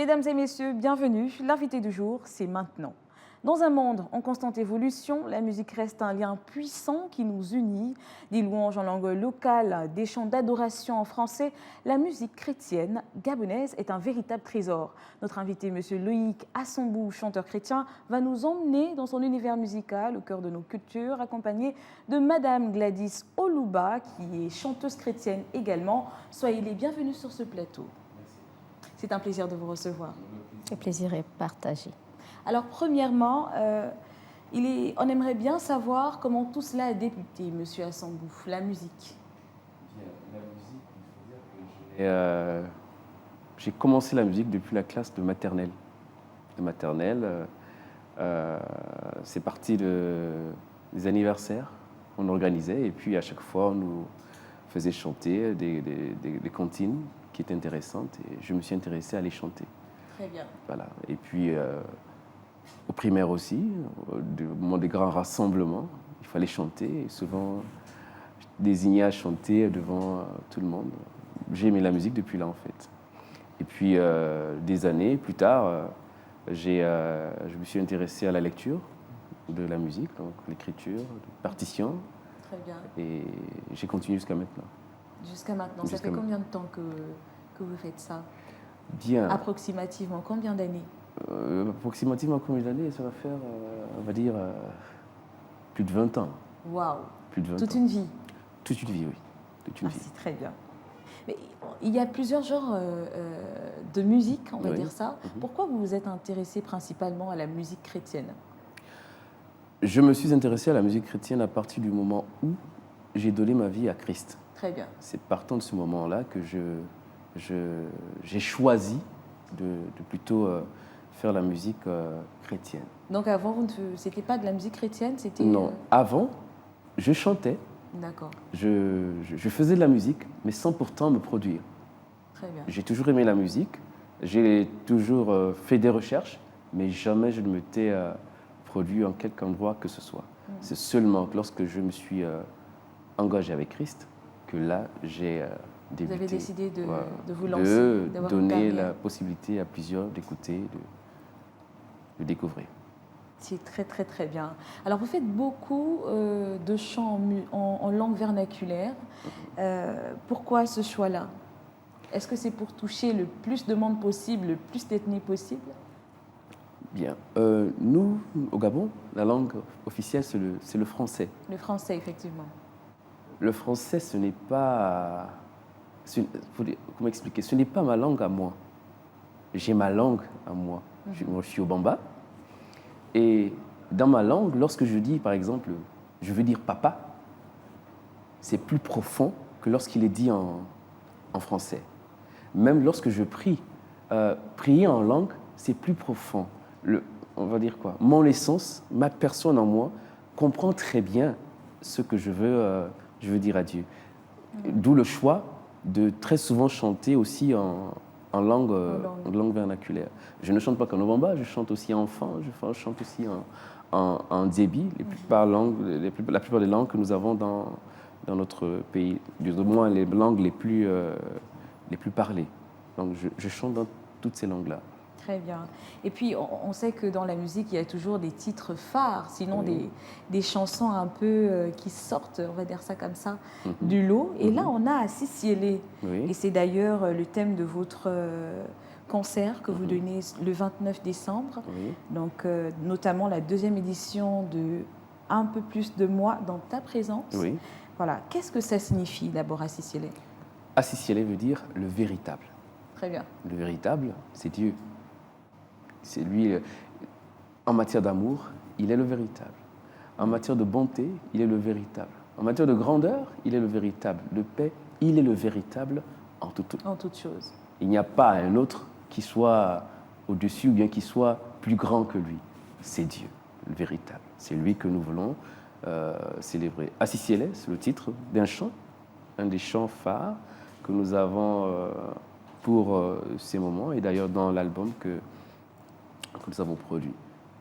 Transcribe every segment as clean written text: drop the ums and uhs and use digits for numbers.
Mesdames et messieurs, bienvenue. L'invité du jour, c'est maintenant. Dans un monde en constante évolution, la musique reste un lien puissant qui nous unit. Des louanges en langue locale, des chants d'adoration en français, la musique chrétienne gabonaise est un véritable trésor. Notre invité, M. Loïc Assambou, chanteur chrétien, va nous emmener dans son univers musical, au cœur de nos cultures, accompagné de Madame Gladys Olouba, qui est chanteuse chrétienne également. Soyez les bienvenus sur ce plateau. C'est un plaisir de vous recevoir. Le plaisir est partagé. Alors, premièrement, on aimerait bien savoir comment tout cela a débuté, Monsieur Assambou, la musique. Bien, la musique, il faut dire que j'ai commencé la musique depuis la classe de maternelle. C'est parti des anniversaires qu'on organisait et puis à chaque fois on nous faisait chanter des comptines qui étaient intéressantes et je me suis intéressé à les chanter. Très bien. Voilà. Et puis au primaire aussi, au moment des grands rassemblements, il fallait chanter et souvent désigné à chanter devant tout le monde. J'ai aimé la musique depuis là en fait. Et puis des années plus tard, je me suis intéressé à la lecture de la musique, donc l'écriture, les partitions. Très bien. Et j'ai continué jusqu'à maintenant. Jusqu'à maintenant. Ça fait combien de temps que vous faites ça? Bien. Approximativement, combien d'années? Approximativement combien d'années? Ça va faire, on va dire, plus de 20 ans. Waouh! Plus de 20 Toute ans. une vie? Toute une vie, oui. Toute une vie. C'est très bien. Mais il y a plusieurs genres de musique, on va dire ça. Pourquoi vous vous êtes intéressé principalement à la musique chrétienne? Je me suis intéressé à la musique chrétienne à partir du moment où j'ai donné ma vie à Christ. Très bien. C'est partant de ce moment-là que j'ai choisi de plutôt faire la musique chrétienne. Donc avant, ce n'était pas de la musique chrétienne, c'était... Non, avant, je chantais. D'accord. Je faisais de la musique, mais sans pourtant me produire. Très bien. J'ai toujours aimé la musique, j'ai toujours fait des recherches, mais jamais je ne m'étais produit en quelque endroit que ce soit. C'est seulement lorsque je me suis engagé avec Christ que là, j'ai débuté. Vous avez décidé de vous lancer, de donner la possibilité à plusieurs d'écouter, de découvrir. C'est très, très, très bien. Alors, vous faites beaucoup de chants en langue vernaculaire. Pourquoi ce choix-là? Est-ce que c'est pour toucher le plus de monde possible, le plus d'ethnies possible? Bien. Nous, au Gabon, la langue officielle, c'est le français. Le français, effectivement. Le français, ce n'est pas... Comment expliquer? Ce n'est pas ma langue à moi. J'ai ma langue à moi. Moi, je suis au Bamba. Et dans ma langue, lorsque je dis, par exemple, je veux dire papa, c'est plus profond que lorsqu'il est dit en français. Même lorsque je prie, prier en langue, c'est plus profond. On va dire quoi? Mon essence, ma personne en moi, comprend très bien ce que je veux dire à Dieu. D'où le choix de très souvent chanter aussi en langue vernaculaire. Je ne chante pas qu'en Obamba, je chante aussi en Fan, je chante aussi en Djebi, la plupart des langues que nous avons dans notre pays, du moins les langues les plus parlées. Donc je chante dans toutes ces langues-là. Très bien. Et puis, on sait que dans la musique, il y a toujours des titres phares, sinon des chansons un peu qui sortent, on va dire ça comme ça, du lot. Et là, on a Assisiélé. Et c'est d'ailleurs le thème de votre concert que vous donnez le 29 décembre. Donc, notamment la deuxième édition de Un peu plus de moi dans ta présence. Voilà. Qu'est-ce que ça signifie d'abord, Assisiélé? Assisiélé veut dire le véritable. Très bien. Le véritable, c'est Dieu. C'est lui, en matière d'amour, il est le véritable. En matière de bonté, il est le véritable. En matière de grandeur, il est le véritable. De paix, il est le véritable en toute chose. Il n'y a pas un autre qui soit au-dessus ou bien qui soit plus grand que lui. C'est Dieu, le véritable. C'est lui que nous voulons célébrer. Assisiélé, c'est le titre d'un chant, un des chants phares que nous avons pour ces moments, et d'ailleurs dans l'album que nous avons produit.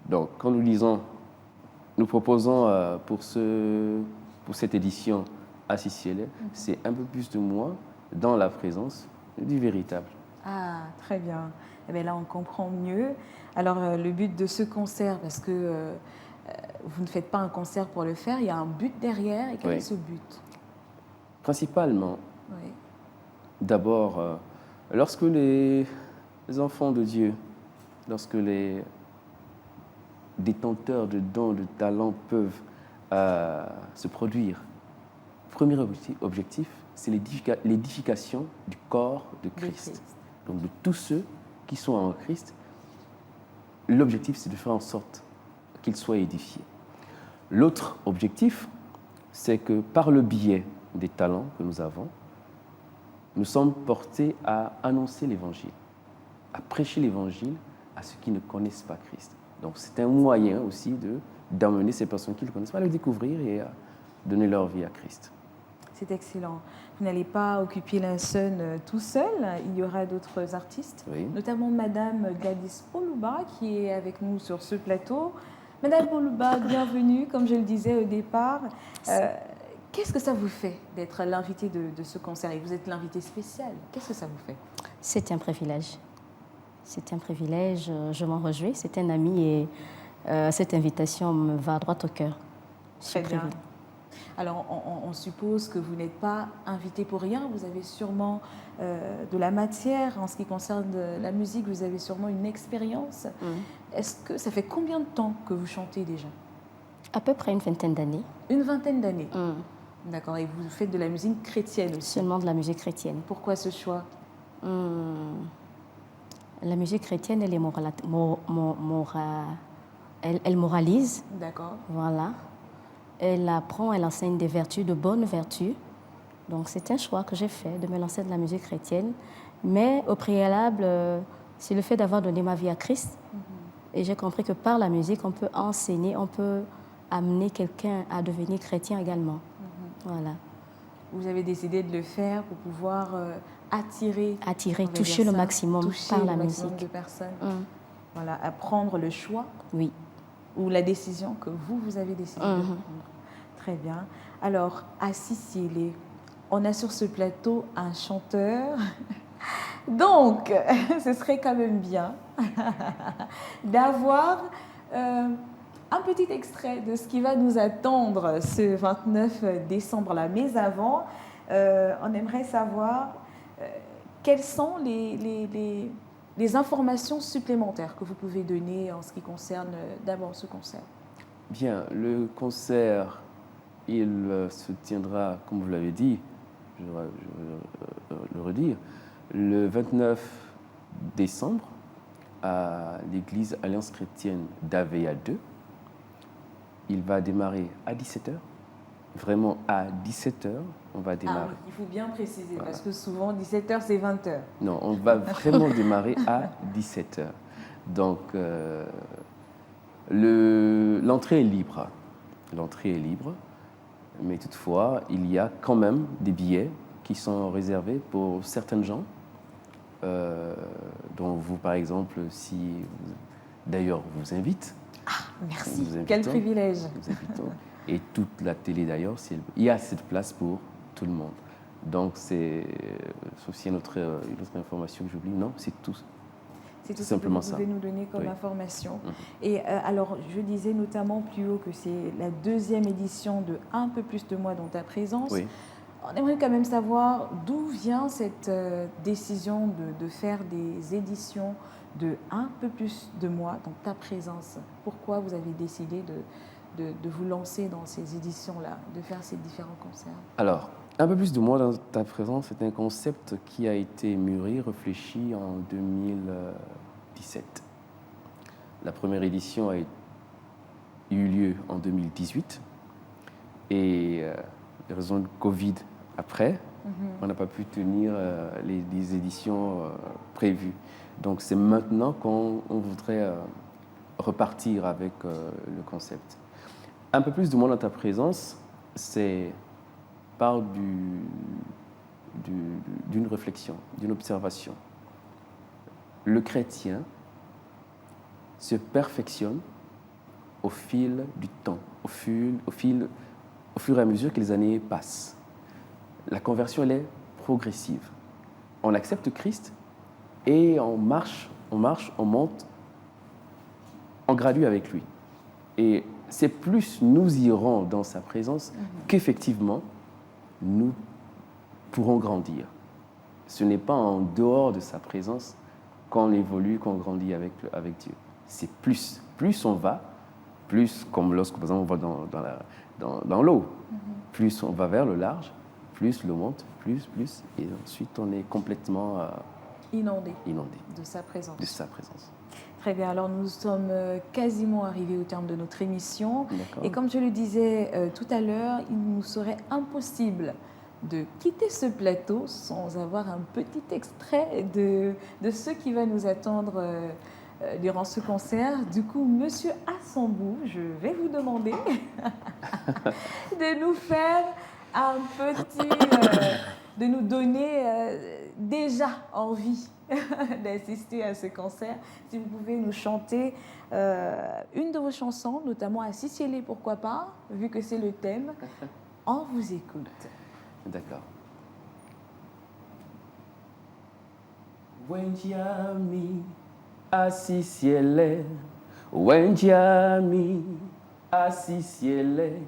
Donc, quand nous proposons pour cette édition Assisiélé, c'est un peu plus de moi dans la présence du véritable. Ah, très bien. Eh bien là, on comprend mieux. Alors, le but de ce concert, parce que vous ne faites pas un concert pour le faire, il y a un but derrière. Et quel est Oui. ce but? Principalement, Oui. d'abord, lorsque les enfants de Dieu, lorsque les détenteurs de dons, de talents peuvent se produire, premier objectif, c'est l'édification du corps de Christ. Donc de tous ceux qui sont en Christ, l'objectif c'est de faire en sorte qu'ils soient édifiés. L'autre objectif, c'est que par le biais des talents que nous avons, nous sommes portés à annoncer l'Évangile, à prêcher l'Évangile à ceux qui ne connaissent pas Christ. Donc c'est un moyen aussi d'amener ces personnes qui ne le connaissent pas à le découvrir et à donner leur vie à Christ. C'est excellent. Vous n'allez pas occuper la scène tout seul, il y aura d'autres artistes, Oui. notamment Madame Gladys Poluba qui est avec nous sur ce plateau. Madame Poluba, bienvenue, comme je le disais au départ. Qu'est-ce que ça vous fait d'être l'invité de ce concert? Et vous êtes l'invité spécial. Qu'est-ce que ça vous fait? C'est un privilège. C'est un privilège, je m'en réjouis. C'est un ami et cette invitation me va droit au cœur. Très bien. Alors, on suppose que vous n'êtes pas invité pour rien. Vous avez sûrement de la matière en ce qui concerne la musique. Vous avez sûrement une expérience. Est-ce que ça fait combien de temps que vous chantez déjà? À peu près une vingtaine d'années. Une vingtaine d'années. D'accord. Et vous faites de la musique chrétienne aussi? Seulement de la musique chrétienne. Pourquoi ce choix? La musique chrétienne, elle est elle moralise. D'accord. Voilà. Elle apprend, elle enseigne des vertus, de bonnes vertus. Donc c'est un choix que j'ai fait de me lancer dans la musique chrétienne. Mais au préalable, c'est le fait d'avoir donné ma vie à Christ. Et j'ai compris que par la musique, on peut enseigner, on peut amener quelqu'un à devenir chrétien également. Voilà. Vous avez décidé de le faire pour pouvoir attirer, toucher le maximum par la musique de personnes. Voilà, à prendre le choix. Oui. Ou la décision que vous avez décidé de prendre. Très bien. Alors, à Sicile, on a sur ce plateau un chanteur. Donc, ce serait quand même bien d'avoir un petit extrait de ce qui va nous attendre ce 29 décembre-là. Mais avant, on aimerait savoir quelles sont les informations supplémentaires que vous pouvez donner en ce qui concerne d'abord ce concert. Bien, le concert, il se tiendra, comme vous l'avez dit, je vais le redire, le 29 décembre à l'église Alliance chrétienne d'Avea 2. Il va démarrer à 17h. Vraiment à 17h, on va démarrer. Ah, il faut bien préciser, voilà. Parce que souvent 17h, c'est 20h. Non, on va vraiment démarrer à 17h. Donc, l'entrée est libre. L'entrée est libre, mais toutefois, il y a quand même des billets qui sont réservés pour certaines gens, dont vous, par exemple, si d'ailleurs vous invite. Ah, merci, quel privilège. Nous invitons. Et toute la télé d'ailleurs, il y a cette place pour tout le monde. Donc c'est aussi une autre information que j'oublie. Non, c'est tout. C'est tout simplement ça. Vous pouvez nous donner comme information. Et alors, je disais notamment plus haut que c'est la deuxième édition de Un peu plus de moi dans ta présence. Oui. On aimerait quand même savoir d'où vient cette décision de faire des éditions de Un peu plus de moi dans ta présence. Pourquoi vous avez décidé de vous lancer dans ces éditions-là, de faire ces différents concerts? Alors, Un peu plus de moi dans ta présence, c'est un concept qui a été mûri, réfléchi en 2017. La première édition a eu lieu en 2018 et les raisons de Covid après, on n'a pas pu tenir les éditions prévues. Donc c'est maintenant qu'on voudrait repartir avec le concept. Un peu plus de moi dans ta présence, c'est part d'une réflexion, d'une observation. Le chrétien se perfectionne au fil du temps, au fur et à mesure que les années passent. La conversion, elle est progressive. On accepte Christ Et on marche, on monte, on gradue avec lui. Et c'est plus nous irons dans sa présence qu'effectivement nous pourrons grandir. Ce n'est pas en dehors de sa présence qu'on évolue, qu'on grandit avec Dieu. C'est plus on va, plus comme lorsque par exemple on va dans l'eau, plus on va vers le large, plus l'eau monte, plus, et ensuite on est complètement Inondé inondé de sa présence. de sa présence. Très bien, alors nous sommes quasiment arrivés au terme de notre émission. D'accord. Et comme je le disais tout à l'heure, il nous serait impossible de quitter ce plateau sans avoir un petit extrait de ce qui va nous attendre durant ce concert. Du coup, Monsieur Assambou, je vais vous demander de nous faire un petit... de nous donner déjà envie d'assister à ce concert. Si vous pouvez nous chanter une de vos chansons, notamment à Siciélé, pourquoi pas, vu que c'est le thème, on vous écoute. D'accord. Wendiami asisiele, Wendiami asisiele,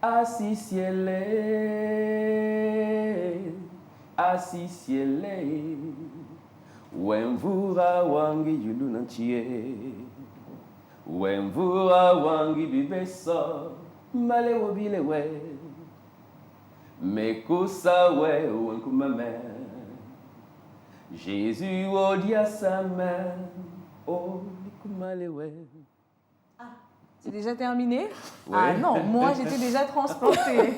asisiele, asisiele, Wemvura wangi yulunanchie, Wemvura wangi bibeso, male wobile we. Mekusa we wenkumame, Jésus odia sa main, oh likumale we. C'est déjà terminé? Oui. Ah non, moi j'étais déjà transportée.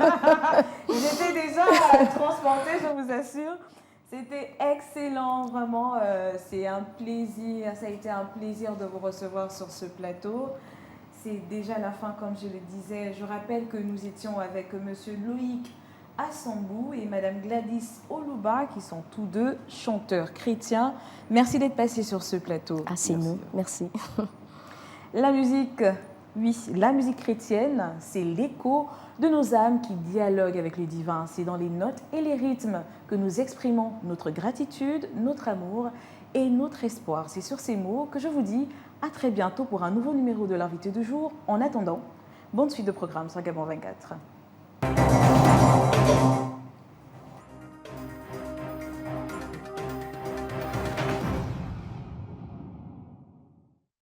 J'étais déjà transportée, je vous assure. C'était excellent, vraiment. C'est un plaisir, ça a été un plaisir de vous recevoir sur ce plateau. C'est déjà la fin, comme je le disais. Je rappelle que nous étions avec Monsieur Loïc Assambou et Madame Gladys Oluba, qui sont tous deux chanteurs chrétiens. Merci d'être passés sur ce plateau. Ah, c'est nous. Merci. La musique, oui, la musique chrétienne, c'est l'écho de nos âmes qui dialoguent avec le divin. C'est dans les notes et les rythmes que nous exprimons notre gratitude, notre amour et notre espoir. C'est sur ces mots que je vous dis à très bientôt pour un nouveau numéro de l'invité du jour. En attendant, bonne suite de programme sur Gabon 24.